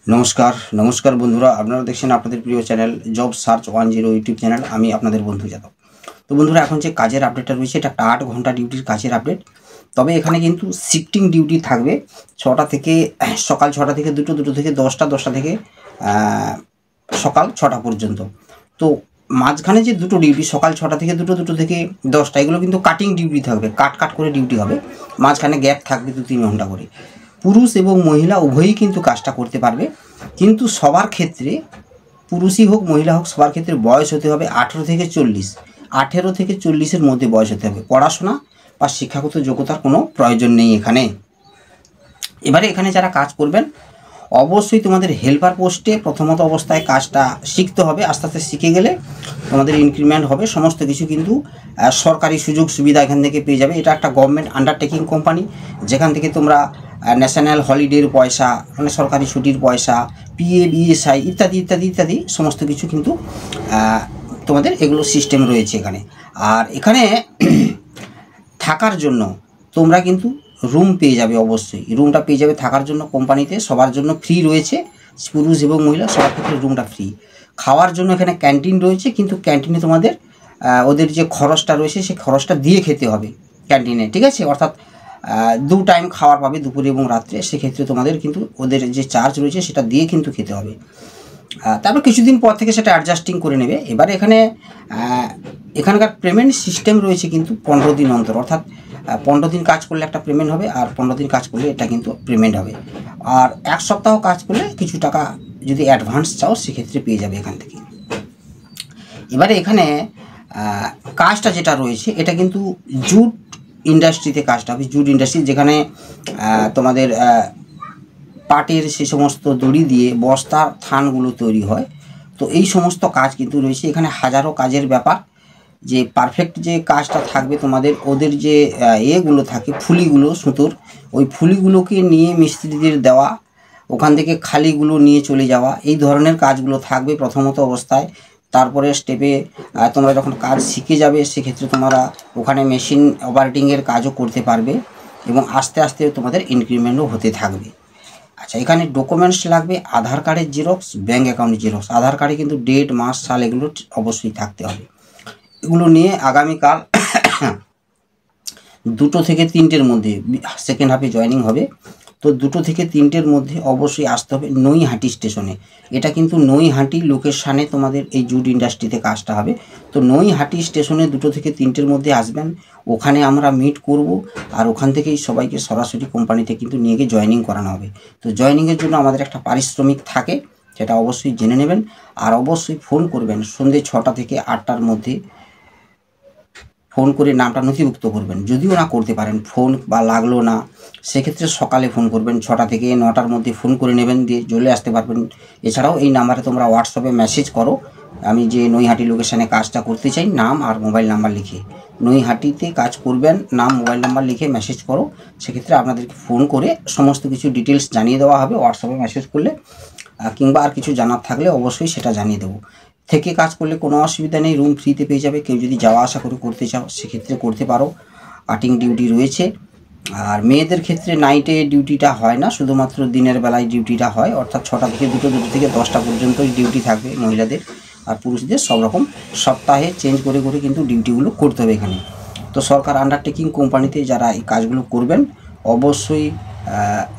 নমস্কার নমস্কার বন্ধুরা, আপনারা দেখছেন আপনাদের প্রিয় channel job search 10 YouTube channel. আমি আপনাদের বন্ধু যাদব। তো বন্ধুরা, এখন যে কাজের আপডেটটা রয়েছে এটা একটা 8 ঘন্টা ডিউটির কাজের আপডেট। তবে এখানে কিন্তু শিফটিং ডিউটি থাকবে। সকাল 6টা থেকে 2টো থেকে 10টা থেকে সকাল 6টা পর্যন্ত। তো মাঝখানে যে দুটো ডিউটি সকাল 6টা থেকে 2টো থেকে 10টা, এগুলো কিন্তু কাটিং ডিউটি থাকবে, কাট করে ডিউটি হবে। মাঝখানে গ্যাপ থাকবে 2-3 ঘন্টা করে। পুরুষ এবং মহিলা উভয়ই কিন্তু কাজটা করতে পারবে, কিন্তু সবার ক্ষেত্রে পুরুষই হোক মহিলা হোক সবার ক্ষেত্রে বয়স হতে হবে 18 থেকে 40। 18 থেকে 40-এর মধ্যে বয়স হতে হবে। পড়াশোনা বা শিক্ষাগত যোগ্যতার কোনো প্রয়োজন নেই এখানে। এবারে এখানে যারা কাজ করবেন অবশ্যই তোমাদের হেল্পার পোস্টে প্রথমত অবস্থায় কাজটা শিখতে হবে। আস্তে আস্তে শিখে গেলে তোমাদের ইনক্রিমেন্ট হবে, সমস্ত কিছু কিন্তু সরকারি সুযোগ সুবিধা এখান থেকে পেয়ে যাবে। এটা একটা গভর্নমেন্ট আন্ডারটেকিং কোম্পানি, যেখান থেকে তোমরা ন্যাশনাল হলিডের পয়সা, মানে সরকারি ছুটির পয়সা, পিএফ, ইএসআই ইত্যাদি ইত্যাদি ইত্যাদি সমস্ত কিছু কিন্তু তোমাদের এগুলো সিস্টেম রয়েছে এখানে। আর এখানে থাকার জন্য তোমরা কিন্তু রুম পেয়ে যাবে, অবশ্যই রুমটা পেয়ে যাবে থাকার জন্য। কোম্পানিতে সবার জন্য ফ্রি রয়েছে, পুরুষ এবং মহিলা সবার ক্ষেত্রে রুমটা ফ্রি। খাওয়ার জন্য এখানে ক্যান্টিন রয়েছে, কিন্তু ক্যান্টিনে তোমাদের ওদের যে খরচটা রয়েছে সেই খরচটা দিয়ে খেতে হবে ক্যান্টিনে, ঠিক আছে? অর্থাৎ 2 টাইম খাওয়ার পাবে, দুপুরে এবং রাত্রে। সেক্ষেত্রে তোমাদের কিন্তু ওদের যে চার্জ রয়েছে সেটা দিয়ে কিন্তু খেতে হবে। তারপর কিছুদিন পর থেকে সেটা অ্যাডজাস্টিং করে নেবে। এবার এখানকার পেমেন্ট সিস্টেম রয়েছে কিন্তু 15 দিন অন্তর, অর্থাৎ 15 দিন কাজ করলে একটা পেমেন্ট হবে, আর 15 দিন কাজ করলে এটা কিন্তু পেমেন্ট হবে। আর 1 সপ্তাহ কাজ করলে কিছু টাকা যদি অ্যাডভান্স চাও সেক্ষেত্রে পেয়ে যাবে এখান থেকে। এবারে এখানে কাজটা যেটা রয়েছে এটা কিন্তু জুট ইন্ডাস্ট্রিতে কাজটা হবে। জুট ইন্ডাস্ট্রি, যেখানে তোমাদের পাটের সে সমস্ত দড়ি দিয়ে বস্তার থানগুলো তৈরি হয়। তো এই সমস্ত কাজ কিন্তু রয়েছে এখানে। হাজারো কাজের ব্যাপার, যে পারফেক্ট যে কাজটা থাকবে তোমাদের, ওদের যে এগুলো থাকে ফুলিগুলো সুতোর, ওই ফুলিগুলোকে নিয়ে মিস্ত্রিদের দেওয়া, ওখান থেকে খালিগুলো নিয়ে চলে যাওয়া, এই ধরনের কাজগুলো থাকবে প্রথমত অবস্থায়। তারপরে স্টেপে তোমরা যখন কাজ শিখে যাবে সেক্ষেত্রে তোমরা ওখানে মেশিন অপারেটিংয়ের কাজও করতে পারবে, এবং আস্তে আস্তে তোমাদের ইনক্রিমেন্টও হতে থাকবে। আচ্ছা, এখানে ডকুমেন্টস লাগবে আধার কার্ডের জেরক্স, ব্যাঙ্ক অ্যাকাউন্টের জেরক্স। আধার কার্ডে কিন্তু ডেট, মাস, সাল এগুলো অবশ্যই থাকতে হবে। এগুলো নিয়ে আগামীকাল 2টো থেকে 3টের মধ্যে সেকেন্ড হাফে জয়েনিং হবে। তো 2টো থেকে 3টের মধ্যে অবশ্যই আসতে হবে নৈহাটি স্টেশনে। এটা কিন্তু নৈহাটি লোকেশানে তোমাদের এই জুট ইন্ডাস্ট্রিতে কাজটা হবে। তো নৈহাটি স্টেশনে 2টো থেকে 3টের মধ্যে আসবেন, ওখানে আমরা মিট করব। আর ওখান থেকেই সবাইকে সরাসরি কোম্পানিতে কিন্তু নিয়ে গিয়ে জয়েনিং করানো হবে। তো জয়েনিংয়ের জন্য আমাদের একটা পারিশ্রমিক থাকে, সেটা অবশ্যই জেনে নেবেন। আর অবশ্যই ফোন করবেন সন্ধ্যে 6টা থেকে 8টার মধ্যে। ফোন করে নামটা নথিভুক্ত করবেন। যদিও না করতে পারেন ফোন বা লাগলো না, সেক্ষেত্রে সকালে ফোন করবেন 6টা থেকে 9টার মধ্যে ফোন করে নেবেন, দিয়ে চলে আসতে পারবেন। এছাড়াও এই নাম্বারে তোমরা হোয়াটসঅ্যাপে মেসেজ করো, আমি যে নৈহাটি লোকেশানে কাজটা করতে চাই, নাম আর মোবাইল নাম্বার লিখে, নৈহাটিতে কাজ করবেন, নাম মোবাইল নাম্বার লিখে মেসেজ করো। সেক্ষেত্রে আপনাদেরকে ফোন করে সমস্ত কিছু ডিটেলস জানিয়ে দেওয়া হবে হোয়াটসঅ্যাপে মেসেজ করলে, কিংবা আর কিছু জানার থাকলে অবশ্যই সেটা জানিয়ে দেবো। থেকে কাজ করলে কোনো অসুবিধা নেই, রুম ফ্রিতে পেয়ে যাবে। কেউ যদি যাওয়া আসা করে করতে চাও সেক্ষেত্রে করতে পারো। কাটিং ডিউটি রয়েছে। আর মেয়েদের ক্ষেত্রে নাইটে ডিউটিটা হয় না, শুধুমাত্র দিনের বেলায় ডিউটিটা হয়, অর্থাৎ 6টা থেকে 2টো থেকে 10টা পর্যন্তই ডিউটি থাকবে মহিলাদের। আর পুরুষদের সব রকম সপ্তাহে চেঞ্জ করে করে কিন্তু ডিউটিগুলো করতে হবে এখানে। তো সরকার আন্ডারটেকিং কোম্পানিতে যারা এই কাজগুলো করবেন অবশ্যই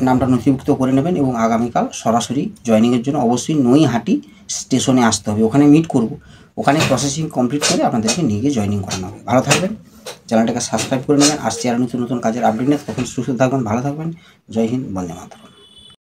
নামটা নথিভুক্ত করে নেবেন, এবং আগামীকাল সরাসরি জয়েনিংয়ের জন্য অবশ্যই নৈহাটি স্টেশনে আসতে হবে। ওখানে মিট করব, ওখানে প্রসেসিং কমপ্লিট করে আপনাদেরকে নিয়ে গিয়ে জয়েনিং করানো হবে। ভালো থাকবেন, চ্যানেলটাকে সাবস্ক্রাইব করে নেবেন। আসছে আরও নতুন নতুন কাজের আপডেট নিয়ে, তখন সুস্থ থাকবেন, ভালো থাকবেন। জয় হিন্দ, বন্দে মাতরম।